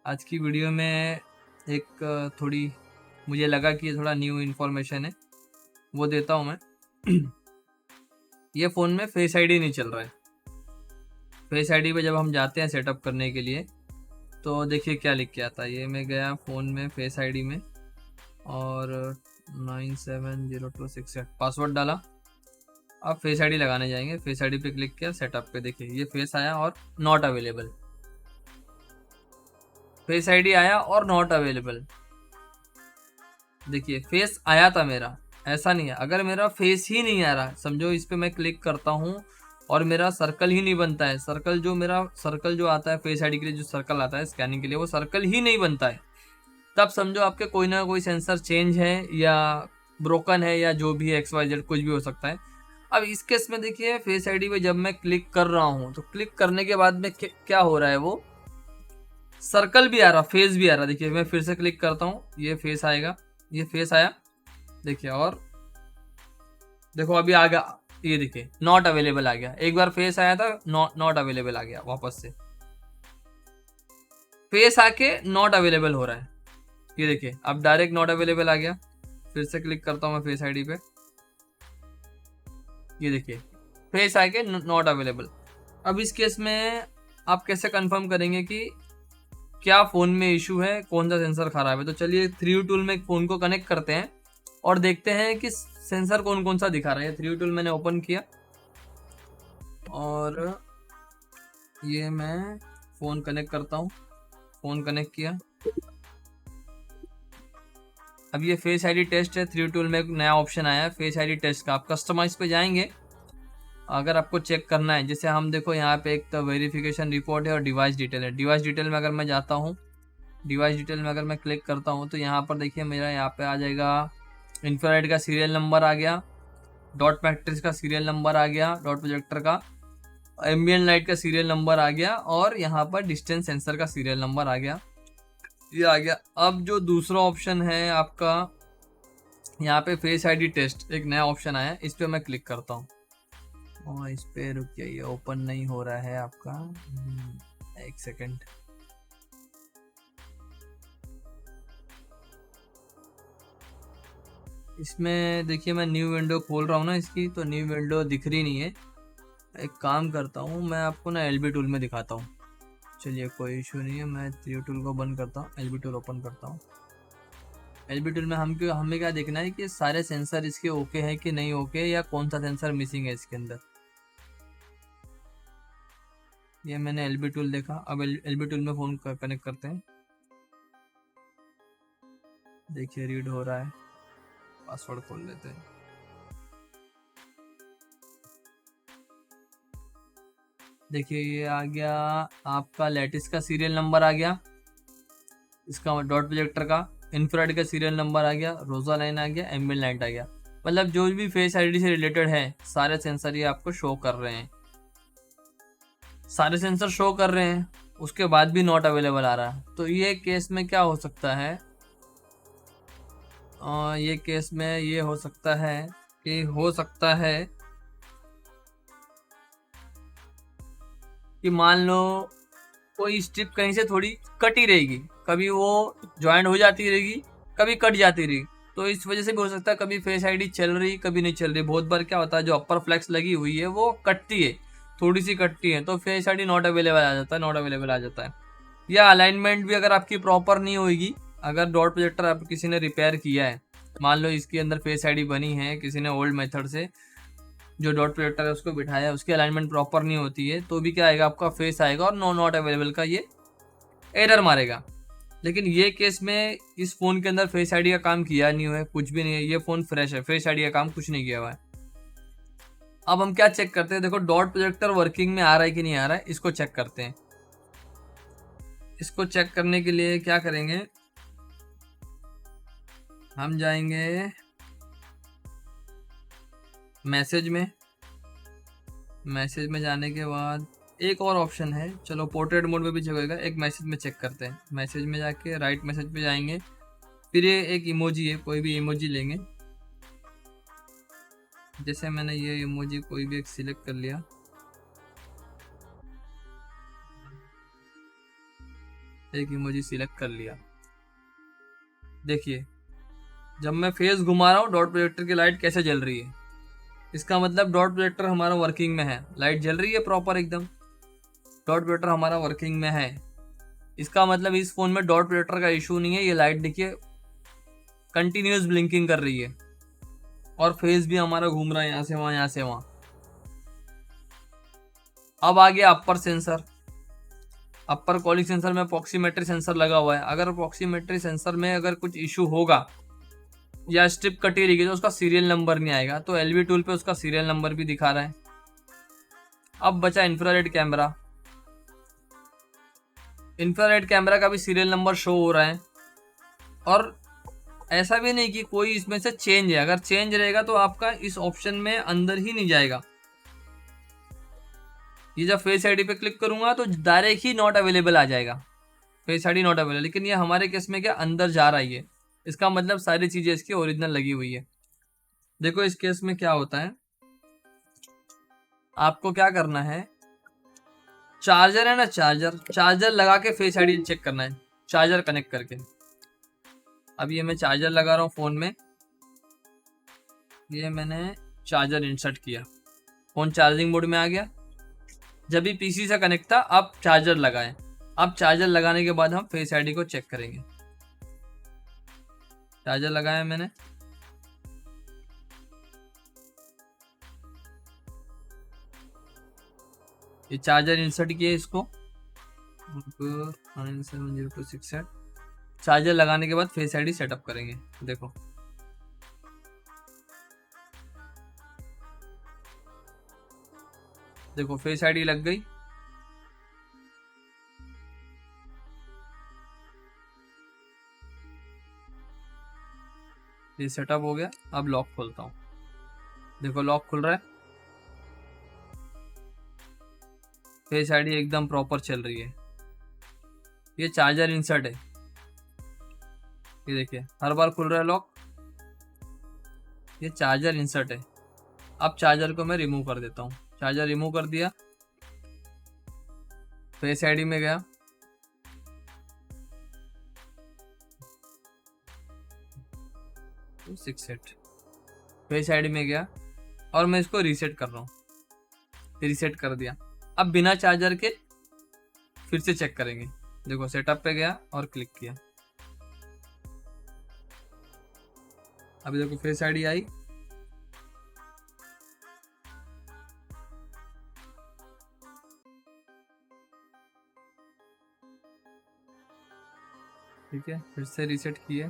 आज की वीडियो में एक थोड़ी मुझे लगा कि ये थोड़ा न्यू इन्फॉर्मेशन है, वो देता हूँ मैं। ये फ़ोन में फेस आईडी नहीं चल रहा है। फेस आईडी पे जब हम जाते हैं सेटअप करने के लिए तो देखिए क्या लिख के आता है। ये मैं गया फ़ोन में फेस आईडी में और 970268 पासवर्ड डाला। अब फेस आईडी लगाने जाएंगे, फेस आईडी पे क्लिक किया, सेटअप पे देखिए ये फेस आया और नॉट अवेलेबल। फेस आईडी आया और नॉट अवेलेबल। देखिए फेस आया था मेरा, ऐसा नहीं है। अगर मेरा फेस ही नहीं आ रहा, समझो इस पे मैं क्लिक करता हूँ और मेरा सर्कल ही नहीं बनता है, सर्कल जो आता है फेस आईडी के लिए, जो सर्कल आता है स्कैनिंग के लिए, वो सर्कल ही नहीं बनता है, तब समझो आपके कोई ना कोई सेंसर चेंज है या ब्रोकन है या जो भी XYZ कुछ भी हो सकता है। अब इस केस में देखिए फेस आईडी पे जब मैं क्लिक कर रहा हूँ तो क्लिक करने के बाद में क्या हो रहा है, वो सर्कल भी आ रहा, फेस भी आ रहा। देखिए मैं फिर से क्लिक करता हूँ, ये फेस आएगा, ये फेस आया देखिए, और देखो अभी आ गया, ये देखिए नॉट अवेलेबल आ गया। एक बार फेस आया था, नॉट अवेलेबल आ गया, वापस से फेस आके नॉट अवेलेबल हो रहा है। ये देखिए अब डायरेक्ट नॉट अवेलेबल आ गया। फिर से क्लिक करता हूँ मैं फेस आईडी पे, ये देखिए फेस आके नॉट अवेलेबल। अब इस केस में आप कैसे कंफर्म करेंगे कि क्या फ़ोन में इशू है, कौन सा सेंसर खराब है? तो चलिए 3U टूल में फ़ोन को कनेक्ट करते हैं और देखते हैं कि सेंसर कौन कौन सा दिखा रहा है। 3U टूल मैंने ओपन किया और ये मैं फ़ोन कनेक्ट करता हूँ। फ़ोन कनेक्ट किया। अब ये फेस आईडी टेस्ट है। 3U टूल में एक नया ऑप्शन आया है फेस आईडी टेस्ट का। आप कस्टमाइज पे जाएंगे अगर आपको चेक करना है। जैसे हम देखो यहाँ पे एक तो वेरिफिकेशन रिपोर्ट है और डिवाइस डिटेल है। डिवाइस डिटेल में अगर मैं जाता हूँ, डिवाइस डिटेल में अगर मैं क्लिक करता हूँ तो यहाँ पर देखिए मेरा यहाँ पे आ जाएगा, इंफ्रारेड का सीरियल नंबर आ गया, डॉट मैट्रिक्स का सीरियल नंबर आ गया, डॉट प्रोजेक्टर का, एम्बिएंट लाइट का सीरियल नंबर आ गया और यहाँ पर डिस्टेंस सेंसर का सीरियल नंबर आ गया, ये आ गया। अब जो दूसरा ऑप्शन है आपका, यहाँ पे फेस आईडी टेस्ट एक नया ऑप्शन आया है, इस पर मैं क्लिक करता हूँ और इस पे रुकिए, ये ओपन नहीं हो रहा है आपका, एक सेकेंड। इसमें देखिए मैं न्यू विंडो खोल रहा हूँ ना इसकी, तो न्यू विंडो दिख रही नहीं है। एक काम करता हूँ मैं आपको ना LB टूल में दिखाता हूँ। चलिए कोई इशू नहीं है, मैं 3U टूल को बंद करता हूँ, LB टूल ओपन करता हूँ। LB टूल में हमें क्या देखना है कि सारे सेंसर इसके ओके है कि नहीं ओके, या कौन सा सेंसर मिसिंग है इसके अंदर। ये मैंने LB टूल देखा। अब LB टूल में फ़ोन कनेक्ट करते हैं। देखिए रीड हो रहा है, पासवर्ड खोल लेते हैं। देखिए ये आ गया आपका लैटिस का सीरियल नंबर आ गया, इसका डॉट प्रोजेक्टर का, इंफ्रारेड का सीरियल नंबर आ गया, रोजा लाइन आ गया, एम्बिएंट लाइट आ गया। मतलब जो भी फेस आईडी से रिलेटेड है सारे सेंसर ये आपको शो कर रहे हैं, सारे सेंसर शो कर रहे हैं, उसके बाद भी नॉट अवेलेबल आ रहा है। तो ये केस में क्या हो सकता है, ये केस में ये हो सकता है कि मान लो कोई स्ट्रिप कहीं से थोड़ी कटी रहेगी, कभी वो ज्वाइंट हो जाती रहेगी, कभी कट जाती रहेगी। तो इस वजह से भी हो सकता है कभी फेस आईडी चल रही कभी नहीं चल रही। बहुत बार क्या होता है, जो अपर फ्लैक्स लगी हुई है वो कटती है, थोड़ी सी कटती है, तो फेस आईडी नॉट अवेलेबल आ जाता है, नॉट अवेलेबल आ जाता है। या अलाइनमेंट भी अगर आपकी प्रॉपर नहीं होगी, अगर डॉट प्रोजेक्टर आप किसी ने रिपेयर किया है, मान लो इसके अंदर फेस आईडी बनी है किसी ने ओल्ड मेथड से, जो डॉट प्रोजेक्टर है उसको बिठाया, उसकी अलाइनमेंट प्रॉपर नहीं होती है, तो भी क्या आएगा, आपका फेस आएगा और नॉट अवेलेबल का ये एरर मारेगा। लेकिन ये केस में इस फोन के अंदर फेस आईडी का काम किया नहीं हुआ है, कुछ भी नहीं है, ये फोन फ्रेश है, फेस आईडी का काम कुछ नहीं किया हुआ है। अब हम क्या चेक करते हैं, देखो डॉट प्रोजेक्टर वर्किंग में आ रहा है कि नहीं आ रहा है, इसको चेक करते हैं। इसको चेक करने के लिए क्या करेंगे, हम जाएंगे मैसेज में। मैसेज में जाने के बाद एक और ऑप्शन है, चलो पोर्ट्रेट मोड में भी चेक होगा, एक मैसेज में चेक करते हैं। मैसेज में जाके राइट मैसेज पे जाएंगे, फिर ये एक इमोजी है, कोई भी इमोजी लेंगे। जैसे मैंने ये इमोजी कोई भी एक सिलेक्ट कर लिया, एक इमोजी सिलेक्ट कर लिया। देखिए जब मैं फेस घुमा रहा हूँ डॉट प्रोजेक्टर की लाइट कैसे जल रही है, इसका मतलब डॉट प्रोजेक्टर हमारा वर्किंग में है, लाइट जल रही है प्रॉपर एकदम, डॉट प्रोजेक्टर हमारा वर्किंग में है। इसका मतलब इस फोन में डॉट प्रोजेक्टर का इशू नहीं है। ये लाइट देखिए कंटिन्यूस ब्लिंकिंग कर रही है और फेस भी हमारा घूम रहा है यहाँ से वहां, यहाँ से वहां। अब आ गया अपर सेंसर। अपर कॉलिंग सेंसर में प्रॉक्सीमेट्री सेंसर लगा हुआ है। अगर प्रॉक्सीमेट्री सेंसर में अगर कुछ इशू होगा या स्ट्रिप कटी रहेगी तो उसका सीरियल नंबर नहीं आएगा, तो एलवी टूल पे उसका सीरियल नंबर भी दिखा रहा है। अब बचा इंफ्रारेड कैमरा। इंफ्रारेड कैमरा का भी सीरियल नंबर शो हो रहा है और ऐसा भी नहीं कि कोई इसमें से चेंज है। अगर चेंज रहेगा तो आपका इस ऑप्शन में अंदर ही नहीं जाएगा। ये जब फेस आईडी पे क्लिक करूंगा तो डायरेक्ट ही नॉट अवेलेबल आ जाएगा, फेस आईडी नॉट अवेलेबल। लेकिन ये हमारे केस में क्या अंदर जा रहा है, इसका मतलब सारी चीजें इसकी ओरिजिनल लगी हुई है। देखो इस केस में क्या होता है, आपको क्या करना है, चार्जर है ना, चार्जर लगा के फेस आईडी चेक करना है, चार्जर कनेक्ट करके। अब ये मैं चार्जर लगा रहा हूँ फोन में, ये मैंने चार्जर इंसर्ट किया, फोन चार्जिंग मोड में आ गया। जब भी पीसी से कनेक्ट था अब चार्जर लगाएं। अब चार्जर लगाने के बाद हम फेस आईडी को चेक करेंगे। चार्जर लगाया मैंने, ये चार्जर इंसर्ट किया इसको 970267। चार्जर लगाने के बाद फेस आईडी सेटअप करेंगे। देखो देखो फेस आईडी लग गई। ये सेटअप हो गया। अब लॉक खोलता हूं, देखो लॉक खुल रहा है, फेस आईडी एकदम प्रॉपर चल रही है। ये चार्जर इंसर्ट है, ये देखिए हर बार खुल रहा है लॉक। ये चार्जर इंसर्ट है। अब चार्जर को मैं रिमूव कर देता हूँ। चार्जर रिमूव कर दिया, फेस आईडी में गया, तो 68 फेस आईडी में गया और मैं इसको रीसेट कर रहा हूँ। रीसेट कर दिया। अब बिना चार्जर के फिर से चेक करेंगे। देखो सेटअप पे गया और क्लिक किया, अभी देखो फेस आईडी आई। ठीक है, फिर से रीसेट किए।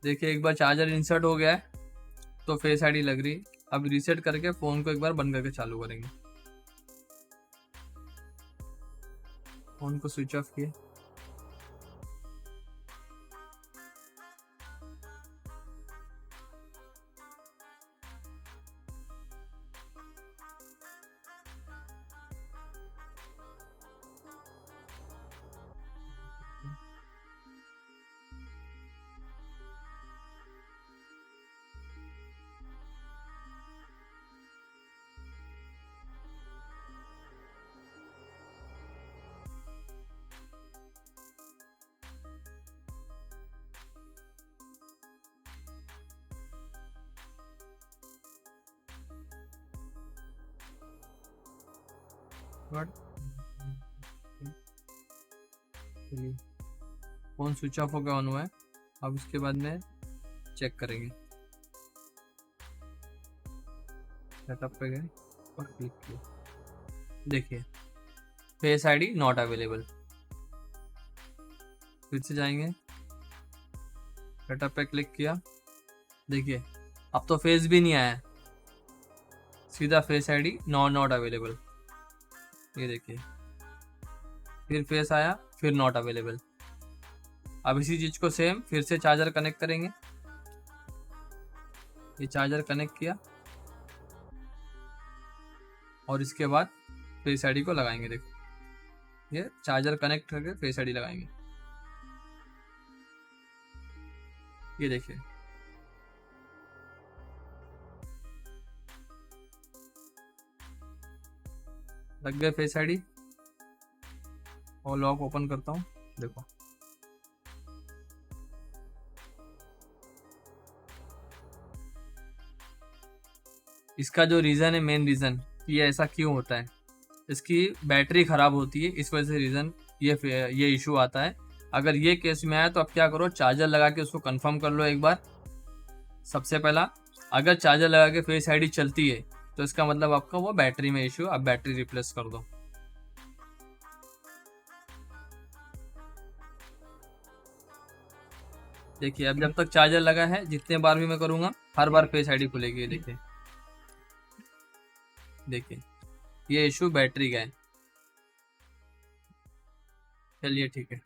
देखिए एक बार चार्जर इंसर्ट हो गया है तो फेस आईडी लग रही। अब रीसेट करके फोन को एक बार बंद करके चालू करेंगे। फोन को स्विच ऑफ किए, फोन स्विच ऑफ होकर ऑन हुआ है। अब उसके बाद में चेक करेंगे। सेटअप पे गए और क्लिक किया, देखिए फेस आईडी नॉट अवेलेबल। फिर से जाएंगे, सेटअप पे क्लिक किया, देखिए अब तो फेस भी नहीं आया, सीधा फेस आईडी नॉट अवेलेबल। ये देखिए फिर फेस आया, फिर नॉट अवेलेबल। अब इसी चीज को सेम फिर से चार्जर कनेक्ट करेंगे। ये चार्जर कनेक्ट किया और इसके बाद फेस आईडी को लगाएंगे। देखो ये चार्जर कनेक्ट करके फेस आईडी लगाएंगे। ये देखिए, लग गया फेस आईडी। और लॉक ओपन करता हूँ, देखो इसका जो रीज़न है, मेन रीज़न ये ऐसा क्यों होता है, इसकी बैटरी ख़राब होती है, इस वजह से रीज़न ये इशू आता है। अगर ये केस में आया तो आप क्या करो, चार्जर लगा के उसको कंफर्म कर लो एक बार। सबसे पहला, अगर चार्जर लगा के फेस आईडी चलती है तो इसका मतलब आपका वो बैटरी में इशू, आप बैटरी रिप्लेस कर दो। देखिए अब जब तक चार्जर लगा है, जितने बार भी मैं करूँगा हर बार फेस आईडी खुलेगी। ये देखिए, देखिए ये इशू बैटरी का है। चलिए ठीक है।